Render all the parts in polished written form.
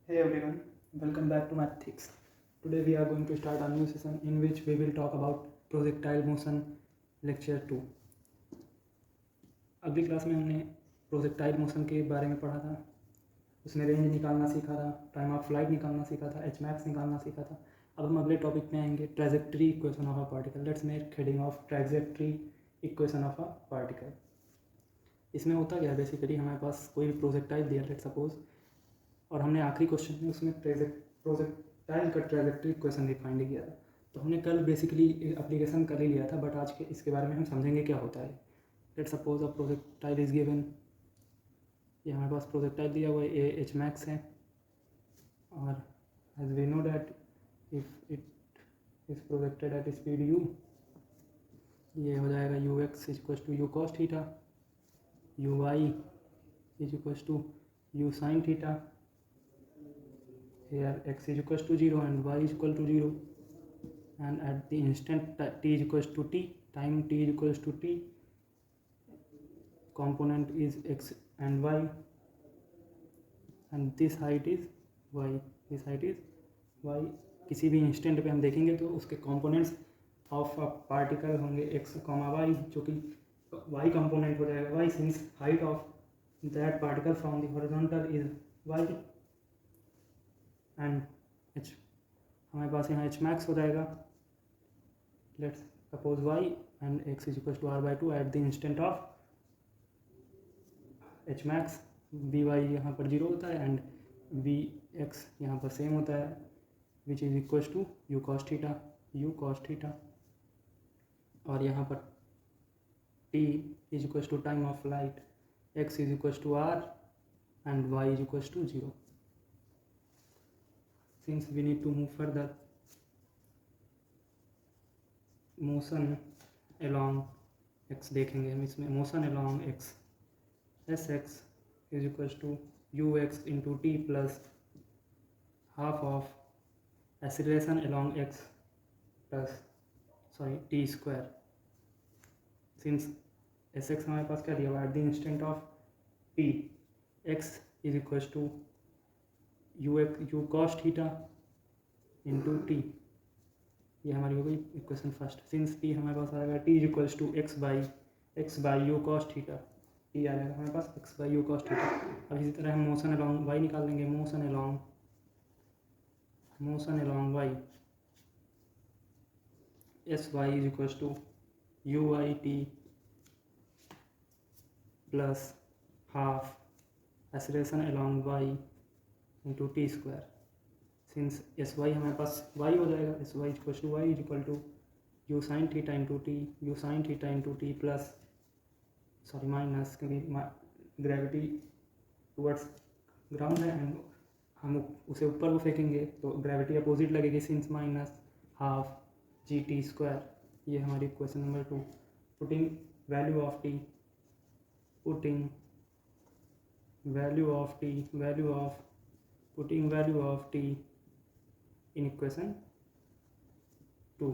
Hey everyone, welcome back to Mathetics. Today we are going to start a new session in which we will talk about projectile motion lecture 2. अगली class में हमने projectile motion के बारे में पढ़ा था, उसमें रेंज निकालना सीखा था, टाइम ऑफ फ्लाइट निकालना सीखा था, एच मैक्स निकालना सीखा था. अब हम अगले टॉपिक में आएंगे, trajectory equation of a particle. Let's make heading of trajectory equation of a particle. इसमें होता क्या है, बेसिकली हमारे पास कोई भी प्रोजेक्टाइल दिया लेट सपोज, और हमने आखिरी क्वेश्चन में उसमें प्रोजेक्टाइल का ट्रेजेक्ट्री इक्वेशन भी फाइंड किया था. तो हमने कल बेसिकली एप्लीकेशन कर ही लिया था, बट आज के इसके बारे में हम समझेंगे क्या होता है. Let suppose a projectile is given, ये हमारे पास प्रोजेक्टाइल दिया हुआ है, ए एच मैक्स है, और as we know that if it is projected at speed u, ये हो जाएगा u x is equal to u cos theta, u y is equal to you sine theta. Here x is equals to 0 and y is equal to 0, and at the instant t is equals to t, time t is equals to t, component is x and y, and this height is y, this height is y. किसी भी instant पे हम देखेंगे तो उसके components of a particle होंगे x, y, जो कि y कंपोनेंट हो जाएगा y, since height of that particle from the horizontal is y, and h हमारे पास यहाँ h मैक्स हो जाएगा. Let's suppose y and x is equal to r by 2 at the instant of h max. V y यहाँ पर 0 होता है and we x यहाँ पर सेम होता है, which is equal to u cos theta. और यहाँ पर t is equal to time of flight, x is equal to r and y is equal to 0. Since we need to move further, motion along x देखेंगे हम इसमें. motion along x, sx is equals to ux into t plus half of acceleration along x plus t square. Since sx हमारे पास क्या दिया हुआ है, at the instant of t, x is equals to u cos theta into T, ये हमारी हो गई equation first. Since T हमारे पास आएगा T is equals to X by U cos theta, T आ जाएगा हमारे पास X by U cos theta. अब इसी तरह हम मोशन अलॉन्ग वाई निकाल लेंगे. Motion along Y, S Y is equals to U Y T plus half acceleration along Y into T square. Since S Y हमारे पास वाई हो जाएगा, S Y equal to Y is equal to you sine theta into t plus minus, क्योंकि gravity towards ground है and हम उसे ऊपर को फेंकेंगे तो ग्रेविटी अपोजिट लगेगी, since minus half g t square. ये हमारी question number 2. Putting value of t in equation 2,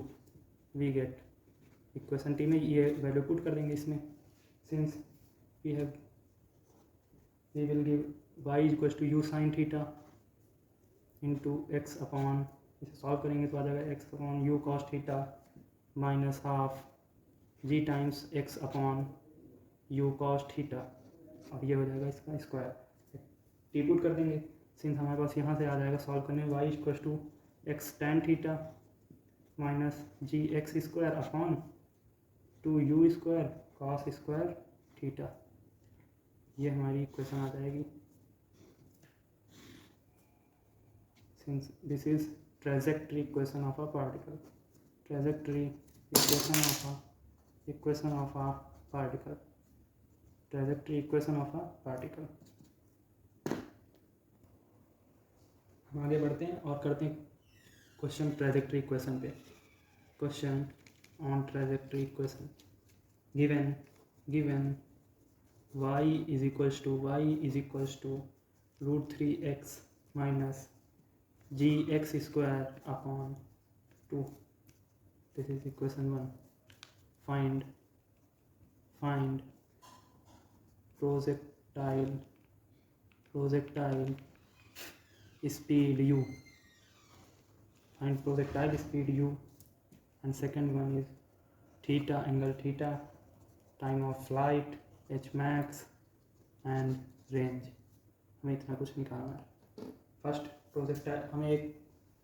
we get equation t में ये वैल्यू पुट कर देंगे इसमें. Since we will give y is equal to you sine theta into x upon, इसे solve करेंगे तो आ जाएगा x upon u cos theta minus half g times x upon u cos theta, और ये हो जाएगा इसका स्क्वायर. टी पुट कर देंगे. सिंस हमारे पास यहाँ से आ जाएगा सॉल्व करने में y is equal to x tan theta minus g x square upon 2u square cos square theta. ये हमारी इक्वेशन आ जाएगी. Since this is trajectory equation of a particle, trajectory equation of a particle. हम आगे बढ़ते हैं और करते हैं क्वेश्चन ट्रेजेक्ट्री इक्वेशन पे. Question on trajectory equation. Given y is equals to root 3x minus g x square upon 2. This is equation 1. Find projectile speed u, find projectile speed u, and second one is theta, angle theta, time of flight, h max and range. हमें इतना कुछ निकालना है. First projectile हमें एक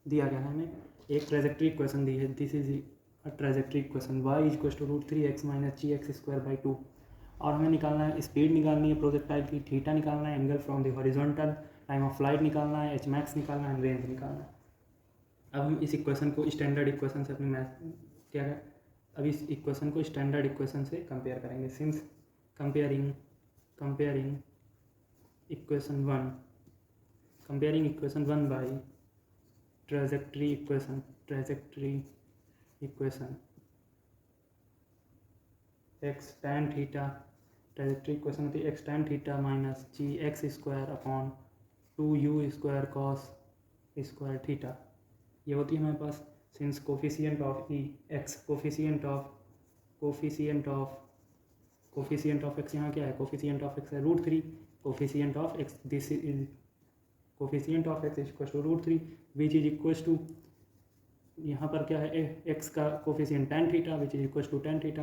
दिया गया है, हमें एक ट्रेजेक्ट्री इक्वेशन दी है. This is a trajectory equation y equals to √3x minus gx²/2, और हमें निकालना है स्पीड निकालनी है प्रोजेक्टाइल की, थीटा निकालना है, angle from the horizontal, time of flight निकालना है, एच मैक्स निकालना है, रेंज निकालना है. अब हम इस इक्वेशन को स्टैंडर्ड इक्वेशन से अपनी मैथ क्या है, अब इस इक्वेशन को स्टैंडर्ड इक्वेशन से कंपेयर करेंगे. Since comparing equation 1 by trajectory equation x tan theta, trajectory equation होती है x tan theta minus gx² 2u² cos square theta. ये होती है हमारे पास. Since coefficient of e x, coefficient of x यहाँ क्या है, कोफिशिएंट ऑफ एक्स है √3, coefficient of x this is coefficient of x equal to √3 which is equal to, यहाँ पर क्या है एक्स का coefficient tan theta which is equal to tan theta.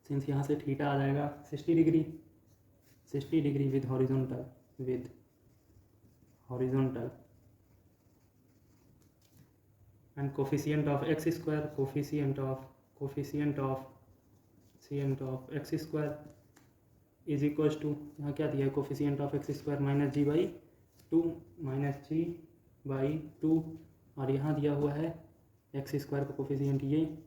Since यहाँ से थीटा आ जाएगा 60 degree with horizontal and coefficient of x² coefficient of x² is equals to, यहाँ क्या दिया है coefficient of x² -g/2 और यहाँ दिया हुआ है x² का कोफिशिएंट ये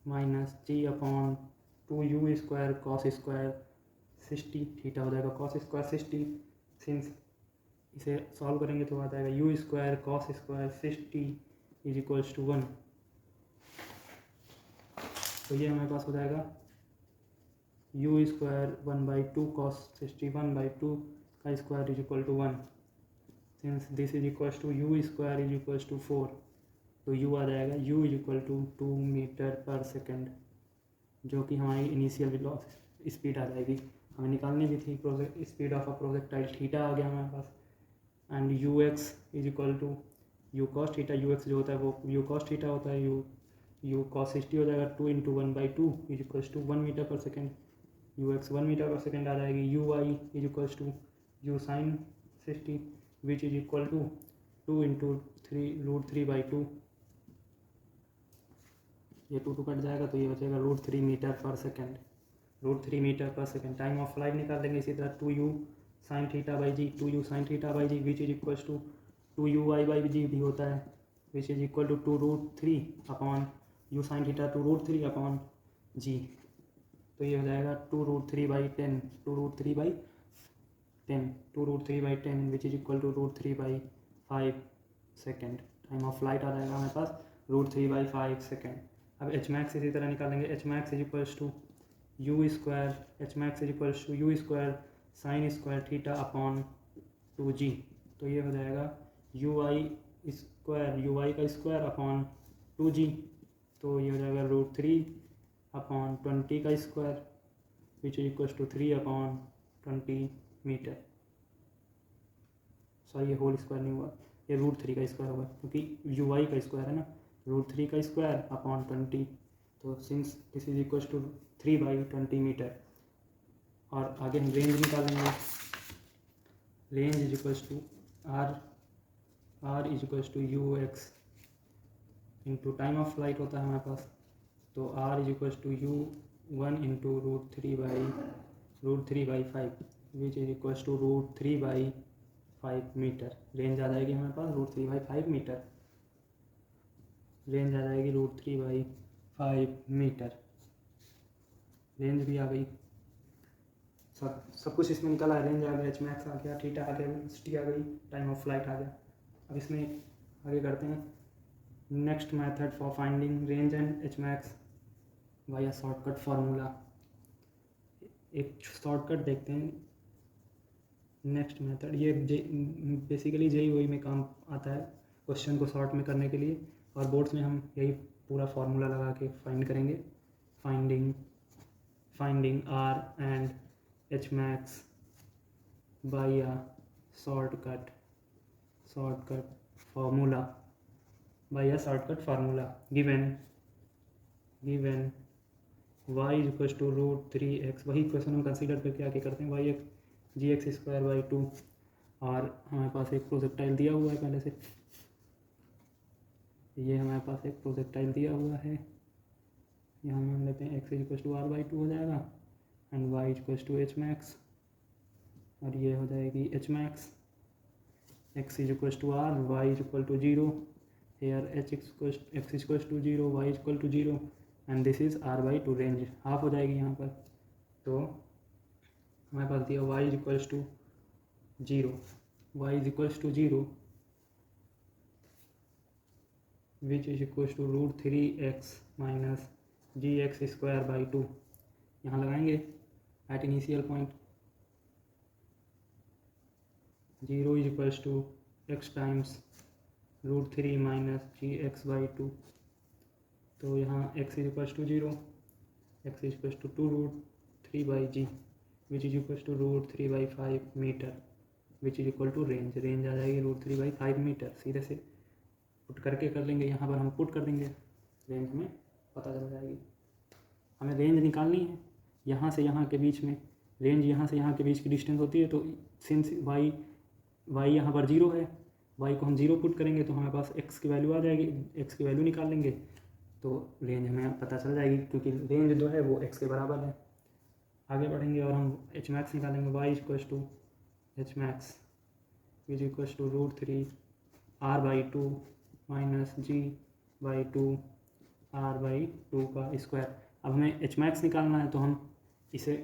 -g/2u² cos स्क्वायर 60, थीटा हो जाएगा cos स्क्वायर 60. सिंस इसे सॉल्व करेंगे तो आ जाएगा u² cos square 60 is equals to 1. तो ये हमारे पास हो जाएगा u² 1/2 cos 60 1/2 का square is equal to 1. Since this is equals to u² is equals to 4, तो u आ जाएगा u is equal to 2 metre per second, जो कि हमारी इनिशियल वेलोसिटी स्पीड आ जाएगी. हमें निकालनी भी थी speed of a projectile, theta आ गया हमारे पास. And ux is equal to u cos theta, ux जो होता है वो u cos थीटा होता है, u cos 60 हो जाएगा 2 × 1/2 is equals to 1 metre per second, ux 1 metre per second आ जाएगी. ui is equals to u sin 60 which is equal to 2 × 3√3/2, ये 2 कट जाएगा तो ये बचेगा √3 metre per second. Time of flight निकाल देंगे इसी तरह 2u sin θ/g which is equals to 2u/g भी होता है which is equal to 2√3 sin θ 2√3/g. तो ये हो जाएगा 2√3/10 which is equal to √3/5 second. Time of flight आ जाएगा हमारे पास √3/5 सेकेंड. अब एच मैक्स इसी तरह निकालेंगे. H max is equals to u² sin square θ/2g. तो ये हो जाएगा ui का स्क्वायर अपॉन 2g, तो ये हो जाएगा √3/20 का square which is equals to 3/20 metre. Sorry ये होल स्क्वायर नहीं हुआ, ये √3 का स्क्वायर होगा क्योंकि ui का स्क्वायर है ना, √3 का स्क्वायर अपॉन 20, तो since this is equals to 3/20 metre. और आगे हम रेंज निकालेंगे. Range is equals to r is equals to ux into time of flight होता है हमारे पास, तो r is equals to u1 into √3/5 which is equals to √3/5 metre. Range आ जाएगी हमारे पास √3/5 मीटर. रेंज आ जाएगी √3/5 मीटर. रेंज भी आ गई, सब कुछ इसमें निकला है. रेंज आ गया, एच मैक्स आ गया, थीटा आ गया, वेलोसिटी आ गई, टाइम ऑफ फ्लाइट आ गया. अब इसमें आगे करते हैं next method for finding range and H max via shortcut formula. एक शॉर्टकट देखते हैं. नेक्स्ट मेथड ये बेसिकली JEE में काम आता है क्वेश्चन को शॉर्ट में करने के लिए, और बोर्ड्स में हम यही पूरा फार्मूला लगा के फाइंड करेंगे. Finding R and H max by a shortcut shortcut formula by a shortcut formula given y is equals to √3x, वही इक्वेशन हम कंसीडर करके आगे करते हैं, y g x square by 2, और हमारे पास एक प्रोजेक्टाइल दिया हुआ है पहले से, ये हमारे पास एक प्रोजेक्टाइल दिया हुआ है, यहाँ मान लेते हैं x is equal to r/2 हो जाएगा and y is equal to h max, और ये हो जाएगी h max, x is equal to r, y is equal to 0, here x is equal to 0, y is equal to 0 and this is r/2, range half हो जाएगी यहाँ पर। तो हमारे पास दिया y is equal to 0, y is equal to 0 which is equal to √3x minus g x square by 2, यहाँ लगाएंगे at initial point, 0 is equal to x times √3 minus g x by 2, तो यहाँ x is equal to 0, x is equal to 2√3 by g which is equal to √3/5 metre which is equal to range आ जाएगी √3/5 metre. सीधे से put करके कर लेंगे, यहाँ पर हम पुट कर देंगे, रेंज हमें पता चल जाएगी। हमें रेंज निकालनी है यहाँ से यहाँ के बीच में, रेंज यहाँ से यहाँ के बीच की डिस्टेंस होती है, तो सिंस y यहाँ पर 0 है, y को हम 0 पुट करेंगे तो हमारे पास x की वैल्यू आ जाएगी, x की वैल्यू निकाल लेंगे तो रेंज हमें पता चल जाएगी, क्योंकि रेंज जो है वो x के बराबर है। आगे बढ़ेंगे और हम h max निकालेंगे, y is equal to h max is equal to √3 r/2 minus g by 2 r/2 का स्क्वायर। अब हमें h max निकालना है तो हम इसे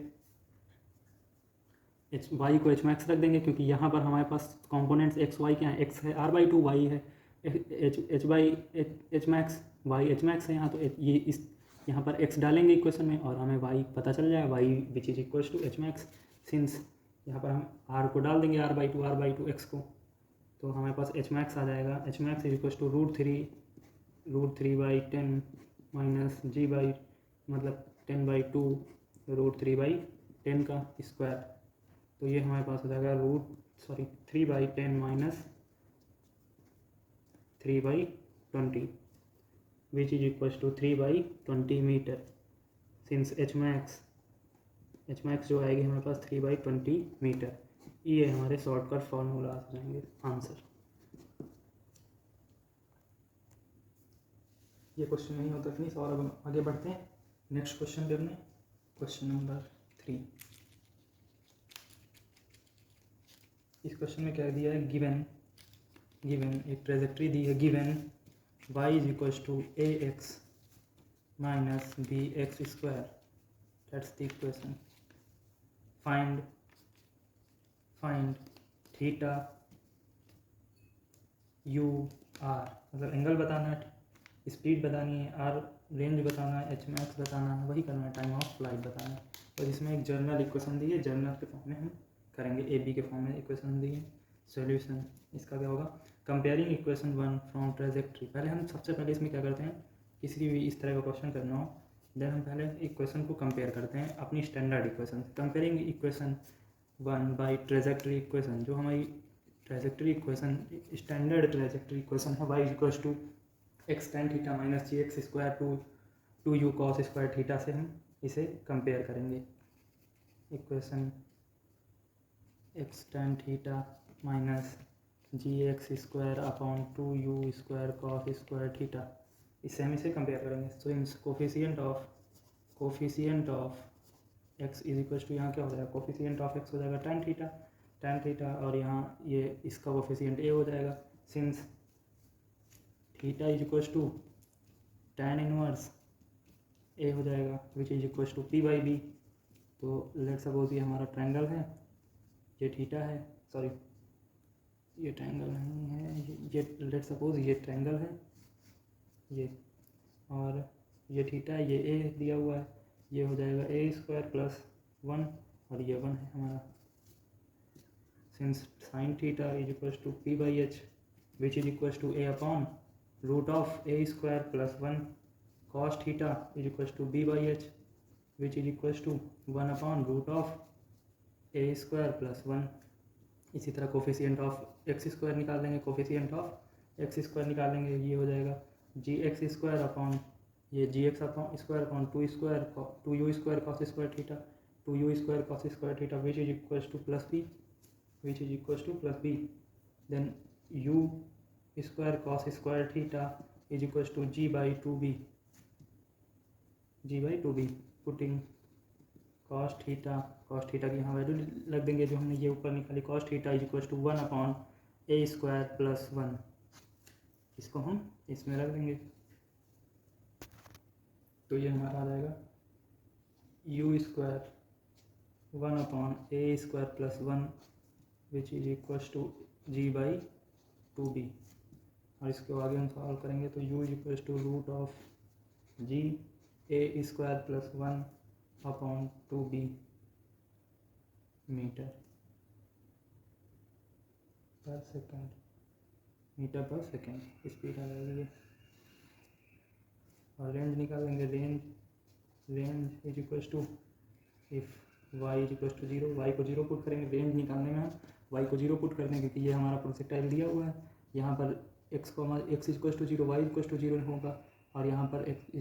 y को h max रख देंगे, क्योंकि यहाँ पर हमारे पास कंपोनेंट्स x y क्या है, x है r/2, y है h max, y h max है यहाँ, तो ये इस यहाँ पर x डालेंगे इक्वेशन में और हमें y पता चल जाएगा, y which is equal to h max, since यहाँ पर हम r को डाल देंगे r/2 x को, तो हमारे पास h max आ जाएगा, h max is equal to √3/10 minus g by मतलब 10/2 √3/10 का स्क्वायर, तो ये हमारे पास हो जाएगा 3/10 minus 3/20 which is equal to 3/20 metre, since h max जो आएगी हमारे पास 3/20 मीटर। ये हमारे शॉर्टकट फार्मूला आ जाएंगे आंसर। ये क्वेश्चन नहीं होता फिनिश, और अब हम आगे बढ़ते हैं नेक्स्ट क्वेश्चन पे अपने, क्वेश्चन नंबर 3। इस क्वेश्चन में क्या दिया है, गिवन एक ट्रेजेक्ट्री दी है, given y is equal to ax minus bx square, that's the equation. Find theta u r, मतलब एंगल बताना है, स्पीड बतानी है, r रेंज बताना है, h max बताना है, वही करना है, टाइम ऑफ फ्लाइट बताना है। और इसमें एक जर्नल इक्वेशन दी है, जर्नल के फॉर्म में हम करेंगे, ए बी के फॉर्म में इक्वेशन दी है। सॉल्यूशन इसका क्या होगा, कंपेयरिंग इक्वेशन 1 फ्रॉम ट्रेजेक्ट्री। पहले हम सबसे पहले इसमें क्या करते हैं, किसी भी इस तरह का क्वेश्चन करना हो, देन हम पहले इक्वेशन को कंपेयर करते हैं अपनी स्टैंडर्ड इक्वेशन से। Comparing equation 1 by trajectory equation, जो हमारी trajectory equation standard trajectory equation है, y equal to x tan theta minus g x square 2u cos square theta से हम इसे कंपेयर करेंगे। Equation x tan theta minus g x square upon 2u square cos square theta, इससे हम इसे compare करेंगे। So in coefficient of x is equal to, यहाँ क्या हो जाएगा, कोफिशिएंट ऑफ x हो जाएगा tan थीटा, और यहाँ ये इसका कोफिशिएंट a हो जाएगा, since theta is equal to tan inverse a हो जाएगा, विच इज इक्वल टू p/b। तो लेट सपोज ये हमारा ट्रायंगल है, ये थीटा है, सॉरी ये ट्रायंगल नहीं है, ये लेट सपोज ये ट्रायंगल है ये, और ये थीटा है, ये a दिया हुआ है, ये हो जाएगा a स्क्वायर प्लस 1 और ये 1 है हमारा, since sine theta is equal to p/h which is equal to a upon root of a square plus 1 cos theta is equal to b/h which is equal to 1 upon root of a square plus 1 इसी तरह coefficient of x square निकाल लेंगे, coefficient of x square निकाल लेंगे, ये हो जाएगा जी x square upon ये g x upon square upon two u square cos square theta, two u square cos square theta which is equals to plus b, which is equals to plus b, then u square cos square theta is equals to g by two b, putting cos theta की यहाँ value लग देंगे जो हमने ये ऊपर निकाली, cos theta is equals to 1 upon a square plus 1, इसको हम इसमें रख देंगे, तो ये हमारा आ जाएगा u square 1 upon a square plus 1 which is equals to g by two b, और इसको आगे हम सॉल्व करेंगे तो u is equals to root of g a square plus 1 upon two b metre per second speed आ जाएगी ये, और रेंज निकालेंगे, range is equals to if y is equals to 0, y को 0 पुट करेंगे, रेंज निकालने में हम वाई को 0 पुट कर देंगे क्योंकि ये हमारा प्रोजेक्टाइल दिया हुआ है, यहाँ पर x is equals to 0 y is equals to 0 होगा, और यहाँ पर x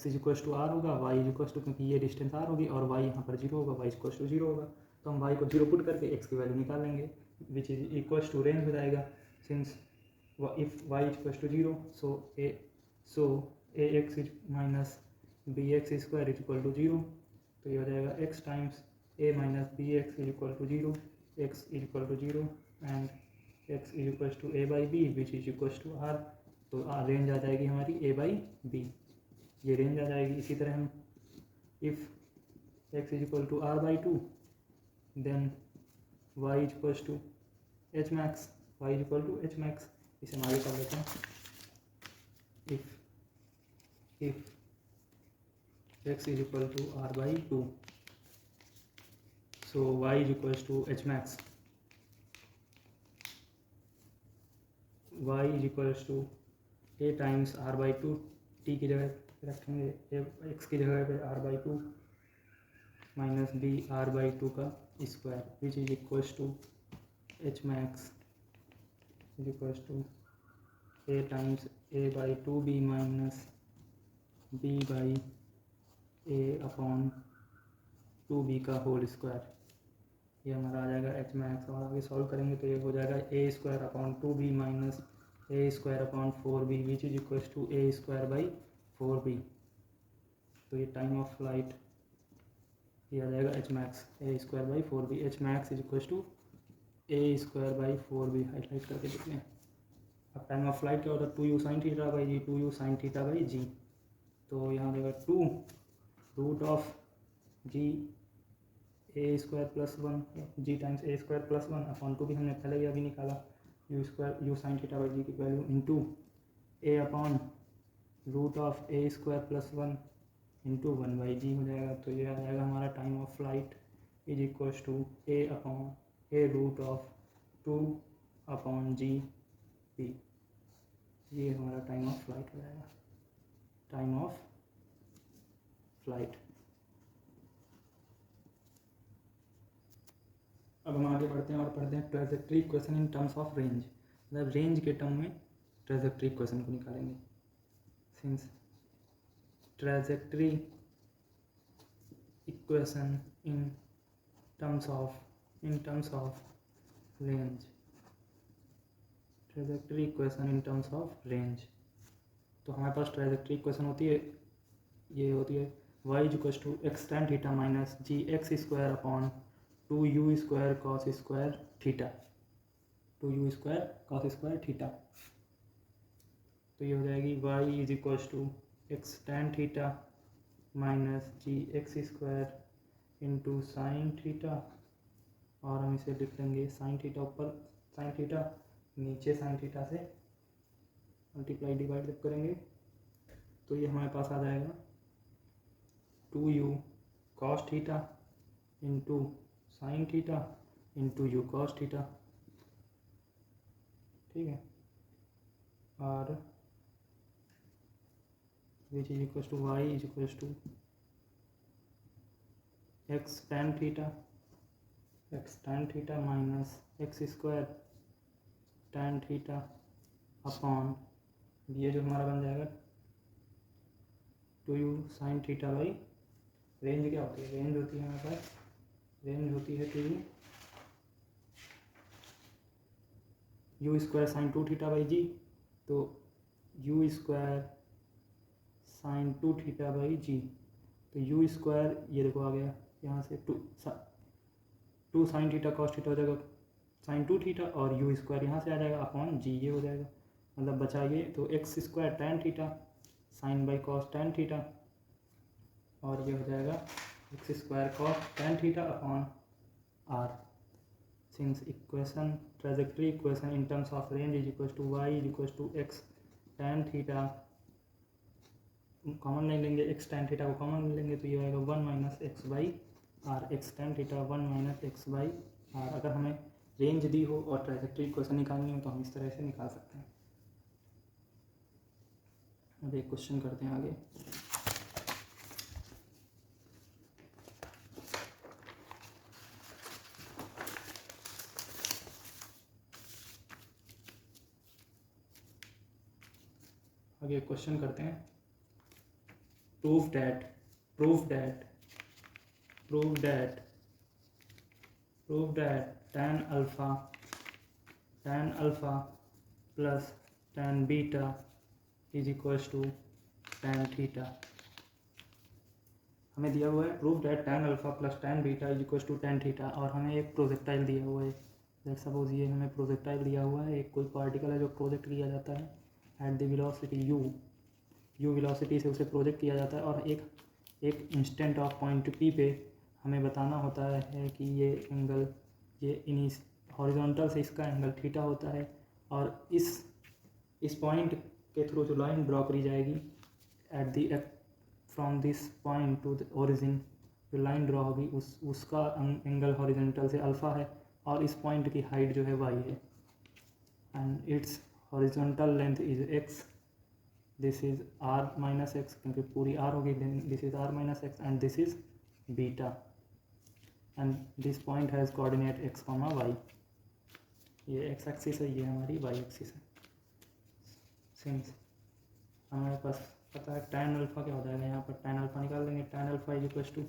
is equals to r होगा, वाई इज इक्वल्स टू, क्योंकि ये डिस्टेंस आर होगी और वाई यहाँ पर 0 होगा, वाई इज इक्वल्स टू 0 होगा, तो हम वाई को 0 पुट करके एक्स की वैल्यू निकाल लेंगे which is equals to range हो जाएगा, since if y is equals to 0 so a x is minus b x square is equal to 0, तो ये हो जाएगा x times a minus b x is equal to 0, x is equal to 0 and x is equal to a by b which is equal to r, तो range आ जाएगी हमारी a by B, ये range आ जाएगी। इसी तरह हम if x is equal to r by two then y is equal to h max, इसे हम आगे कर लेते हैं, if x is equal to r by 2, so y is equals to h max, y is equals to a times r by 2, t की जगह रखेंगे x की जगह पे r by 2 minus b r by 2 का square which is equals to h max is equals to a times a by 2b minus b by a upon 2b का whole square, ये हमारा आ जाएगा एच मैक्स, और आगे solve करेंगे तो ये हो जाएगा a square upon 2b minus a square upon 4b which is equals to a square by 4b, तो ये टाइम ऑफ फ्लाइट ये आ जाएगा H max a square by 4b, H max is equals to a square by 4b, highlight करके देखते हैं। अब time of flight क्या होता है 2u sine theta by g, 2u sine theta by g, तो यहाँ देगा 2 root of g a square plus 1 g times a square plus 1 upon 2 भी हमने पहले ही अभी निकाला, u sine theta by g की value into a upon root of a square plus 1 into 1 by g हो जाएगा, तो ये आ जाएगा हमारा time of flight is equals to a upon a root of 2 upon g p, ये हमारा टाइम ऑफ फ्लाइट हो जाएगा, टाइम ऑफ फ्लाइट। अब हम आगे बढ़ते हैं और पढ़ते हैं trajectory equation in terms of range, मतलब रेंज के टर्म में ट्रेजेक्ट्री इक्वेशन को निकालेंगे, since trajectory equation in terms of range, trajectory equation in terms of range, तो हमारे पास ट्रेजेक्ट्री इक्वेशन होती है, ये होती है y is equals to x tan theta minus g x square upon 2u square cos square theta, 2u square cos square theta, तो ये हो जाएगी y is equals to x tan theta minus g x square into sine theta, और हम इसे लिख लेंगे sine theta ऊपर साइन थीटा नीचे साइन थीटा से मल्टीप्लाई डिवाइड जब करेंगे तो ये हमारे पास आ जाएगा 2u cos theta into sine theta into u cos theta, ठीक है, और which is equals to Y is equals to x tan theta x tan theta minus x square tan theta upon ये जो हमारा बन जाएगा 2u sin theta by range क्या होती है, रेंज होती है हमारे पास, रेंज होती है 2u u square sine 2 theta by g, तो u square sine 2 theta by g, तो यू स्क्वायर ये देखो आ गया यहाँ से 2 साइन थीटा कॉस थीटा हो जाएगा साइन 2 थीटा, और यू स्क्वायर यहाँ से आ जाएगा अपॉन जी, ये हो जाएगा, मतलब बचा ये, तो x square tan theta sine by cos tan theta, और ये हो जाएगा x square cos tan theta upon r, since equation trajectory equation in terms of range is equal to Y is equal to x tan theta, common नहीं लेंगे, x tan theta को common लेंगे तो ये आएगा 1 minus x by r, x tan theta 1 minus x by r. अगर हमें range दी हो और ट्रेजेक्टरी इक्वेशन निकालनी हो तो हम इस तरह से निकाल सकते हैं। अब एक क्वेश्चन करते हैं आगे। आगे क्वेश्चन करते हैं, prove that tan alpha plus tan beta is equals to tan theta. हमें दिया हुआ है prove that tan alpha plus tan beta is equals to tan theta, और हमें एक प्रोजेक्टाइल दिया हुआ है, लेट्स सपोज ये हमें प्रोजेक्टाइल दिया हुआ है, एक कोई पार्टिकल है जो प्रोजेक्ट किया जाता है at the velocity you velocity से उसे प्रोजेक्ट किया जाता है, और एक इंस्टेंट ऑफ पॉइंट पी पे हमें बताना होता है कि ये एंगल, ये हॉरिजॉन्टल से इसका एंगल थीटा होता है, और इस पॉइंट के थ्रू जो लाइन ड्रॉ करी जाएगी at the from this point two the origin, जो लाइन ड्रॉ होगी उसका एंगल हॉरिजॉन्टल से अल्फ़ा है, और इस पॉइंट की हाइट जो है वाई है, and it's horizontal length is x, this is r minus x, क्योंकि पूरी आर होगी, this is r minus x, and this is beta, and this point has coordinate x comma y, ये x axis है, ये हमारी Y axis है। Since हमारे पास पता है tan अल्फ़ा क्या हो जाएगा, यहाँ पर tan अल्फ़ा निकाल लेंगे, tan alpha is equal to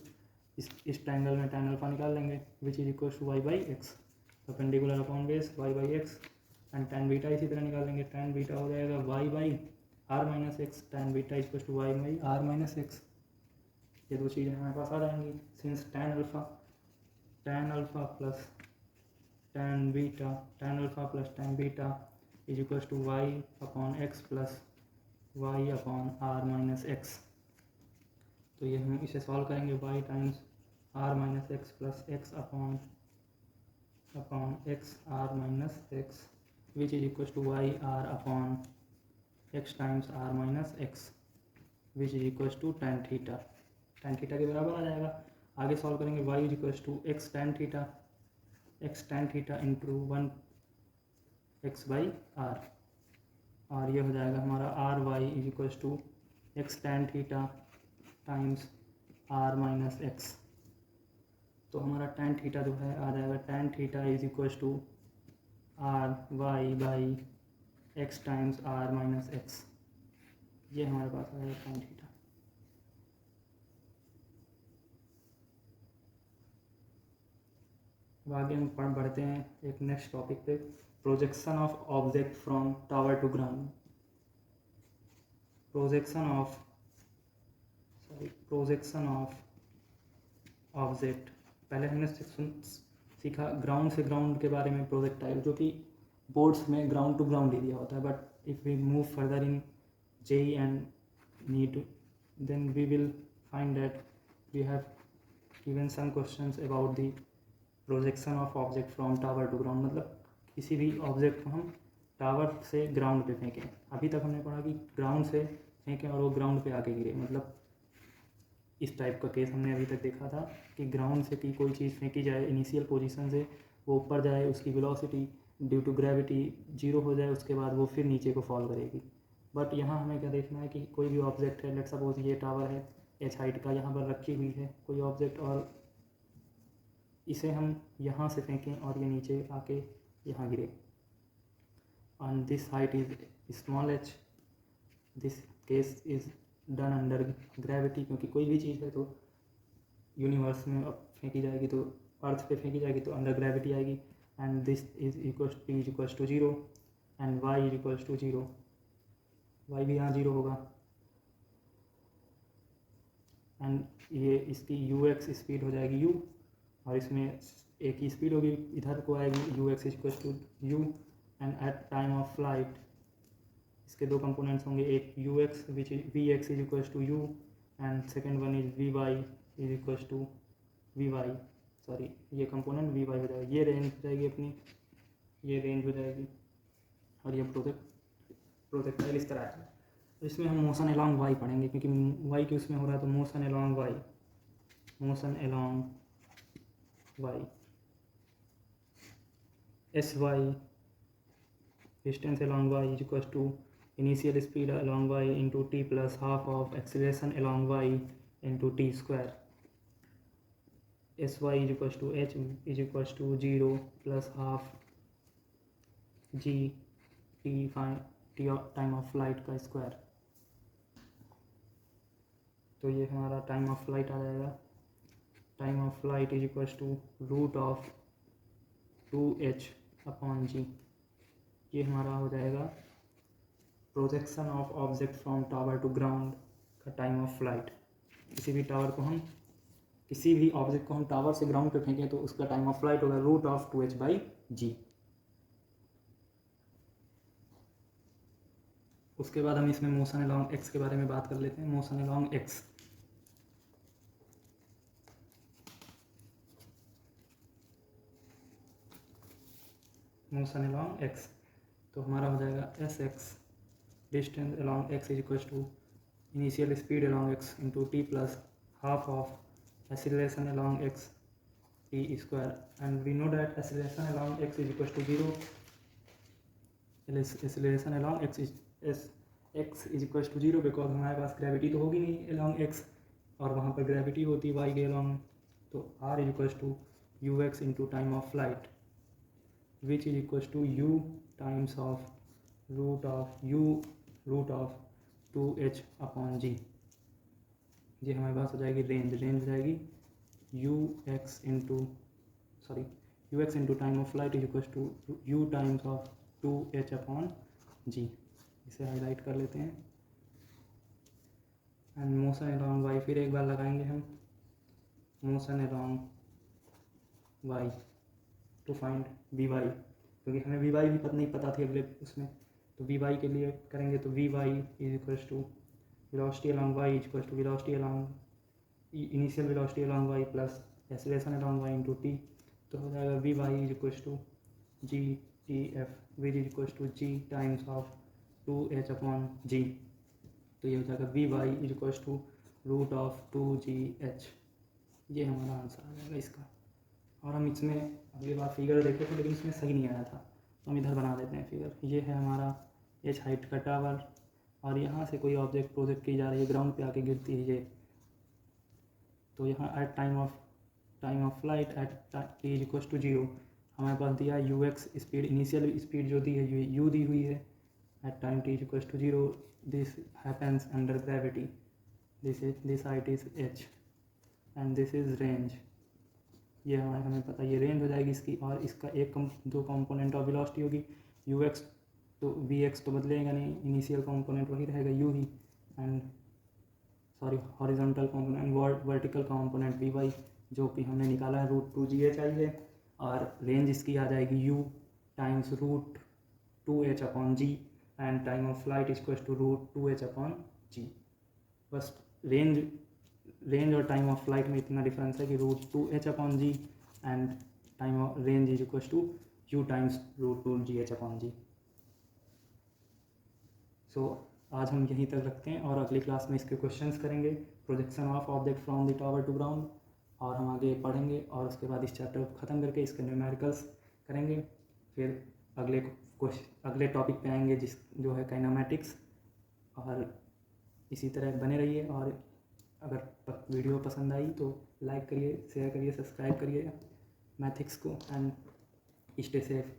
इस ट्रायंगल में tan अल्फ़ा निकाल लेंगे which is equal to Y by X, perpendicular upon base Y by X, and tan beta इसी तरह निकाल लेंगे, tan बीटा हो जाएगा Y by R minus X, tan beta is equal to Y by R minus X, ये दो चीज़ें हमारे पास आ जाएंगी। Since tan alpha plus tan beta is equal to Y upon X plus Y upon R minus X, तो ये हम इसे सॉल्व करेंगे, Y times R minus X plus X upon X R minus X which is equal to Y R upon X times R minus X which is equal to tan theta के बराबर आ जाएगा। आगे solve करेंगे, Y is equal to X tan theta into 1 X by R, और ये हो जाएगा हमारा R Y is equal to X tan theta times R minus X, तो हमारा tan थीटा जो है आ जाएगा tan theta is equal to R Y by X times R minus X, ये हमारे पास आ जाएगा tan थीटा। अब आगे हम बढ़ते हैं एक नेक्स्ट टॉपिक पे, projection of object from tower to ground. Projection of object, पहले हमने सीखा ग्राउंड से ग्राउंड के बारे में, प्रोजेक्टाइल जो कि बोर्ड्स में ग्राउंड टू ग्राउंड ही दिया होता है, but if we move further in JEE and NEET then we will find that we have given some questions about the projection of object from tower to ground, मतलब किसी भी object को हम tower से ground पे फेंकें। अभी तक हमने पढ़ा कि ग्राउंड से फेंकें और वो ग्राउंड पे आके गिरे, मतलब इस टाइप का केस हमने अभी तक देखा था कि ग्राउंड से की कोई चीज़ फेंकी जाए इनिशियल पोजीशन से, वो ऊपर जाए, उसकी वेलोसिटी ड्यू टू ग्रेविटी 0 हो जाए, उसके बाद वो फिर नीचे को फॉल करेगी। बट यहाँ हमें क्या देखना है कि कोई भी ऑब्जेक्ट है, लेट सपोज ये टावर है h हाइट का, यहाँ पर रखी हुई है कोई ऑब्जेक्ट, और इसे हम यहाँ से फेंकें और ये नीचे आके यहाँ गिरे। On this height is small h, this case is done under gravity, क्योंकि कोई भी चीज़ है तो यूनिवर्स में अब फेंकी जाएगी तो अर्थ पे फेंकी जाएगी तो अंडर ग्रेविटी आएगी। And this is equals to 0 and y is equals to 0, y भी यहाँ 0 होगा। एंड ये इसकी ux स्पीड हो जाएगी u, और इसमें एक ही स्पीड होगी, इधर को आएगी ux equals to u। And at time of flight इसके दो कंपोनेंट्स होंगे, एक ux which is vx is equals to u and second one is vy is equals to vy, sorry ये कंपोनेंट vy हो जाएगा। ये रेंज हो जाएगी अपनी, ये रेंज हो जाएगी, और ये प्रोजेक्टाइल इस तरह है। तो इसमें हम मोशन अलोंग y पढ़ेंगे, क्योंकि y के उसमें हो रहा है तो motion along y, motion along y, sy distance along y is equal to initial speed along y into t plus half of acceleration along y into t square. sy is equal to h is equal to 0 plus half g t time of flight का square. तो ये हमारा time of flight आ जाएगा, time of flight is equal to root of 2h upon g। ये हमारा हो जाएगा projection of object from tower to ground का टाइम ऑफ फ्लाइट। किसी भी ऑब्जेक्ट को हम टावर से ग्राउंड पे फेंकें तो उसका टाइम ऑफ फ्लाइट होगा root of 2h by g। उसके बाद हम इसमें मोशन अलोंग x के बारे में बात कर लेते हैं। Motion along x, motion along x, तो हमारा हो जाएगा sx distance along x is equal to initial speed along x into t plus half of acceleration along x t square. And we know that acceleration along x is equal to 0, acceleration along x is equal to 0 because हमारे पास gravity तो होगी नहीं along x, और वहाँ पर gravity होती y के अलोंग, तो r is equal to ux into time of flight which is equals to u times of root of 2h upon g। ये हमारे पास हो जाएगी रेंज हो जाएगी ux into time of flight is equal to u times of 2h upon g। इसे highlight कर लेते हैं। एंड मोशन अलोंग y फिर एक बार लगाएंगे हम, motion along y to find vy, क्योंकि हमें vy भी नहीं पता थी अगले उसमें, तो vy के लिए करेंगे तो vy is equal to velocity along y is equal to velocity along initial velocity along y plus acceleration along y into t। तो हो जाएगा vy is equal to g tf which is equal to g times of 2h upon g। तो ये हो जाएगा vy is equal to root of 2gh। ये हमारा answer आ जाएगा इसका। और हम इसमें अगली बार फिगर देखे थे लेकिन इसमें सही नहीं आया था, तो हम इधर बना देते हैं फिगर। ये है हमारा h हाइट का टावर, और यहाँ से कोई ऑब्जेक्ट प्रोजेक्ट की जा रही है, ग्राउंड पे आके गिरती है ये। तो यहाँ at time of flight at t is equal to 0 हमारे पास दिया है ux स्पीड, इनिशियल स्पीड जो दी है u दी हुई है। At time t is equal to 0 this happens under gravity, this height is h and this is range. ये हमें पता है ये रेंज हो जाएगी इसकी, और इसका दो कंपोनेंट ऑफ वेलोसिटी होगी ux, तो vx तो बदलेगा नहीं, इनिशियल कंपोनेंट वही रहेगा u he, and horizontal component vertical component vy जो कि हमने निकाला है रूट 2gh आई है, और रेंज इसकी आ जाएगी u times root 2h upon g and time of flight is equal to root 2h upon g। बस रेंज और टाइम ऑफ फ्लाइट में इतना डिफरेंस है कि root 2h upon g and time of range is equal to u times root 2gh upon g. So आज हम यहीं तक रखते हैं, और अगली क्लास में इसके क्वेश्चंस करेंगे, projection of object from the tower to ground, और हम आगे पढ़ेंगे, और उसके बाद इस चैप्टर को ख़त्म करके इसके न्यूमेरिकल्स करेंगे। फिर अगले टॉपिक पे आएंगे जो है काइनेमैटिक्स। और इसी तरह बने रहिए, और अगर वीडियो पसंद आई तो लाइक करिए, शेयर करिए, सब्सक्राइब करिए। मैथिक्स को, and stay safe,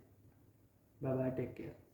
bye bye, take care.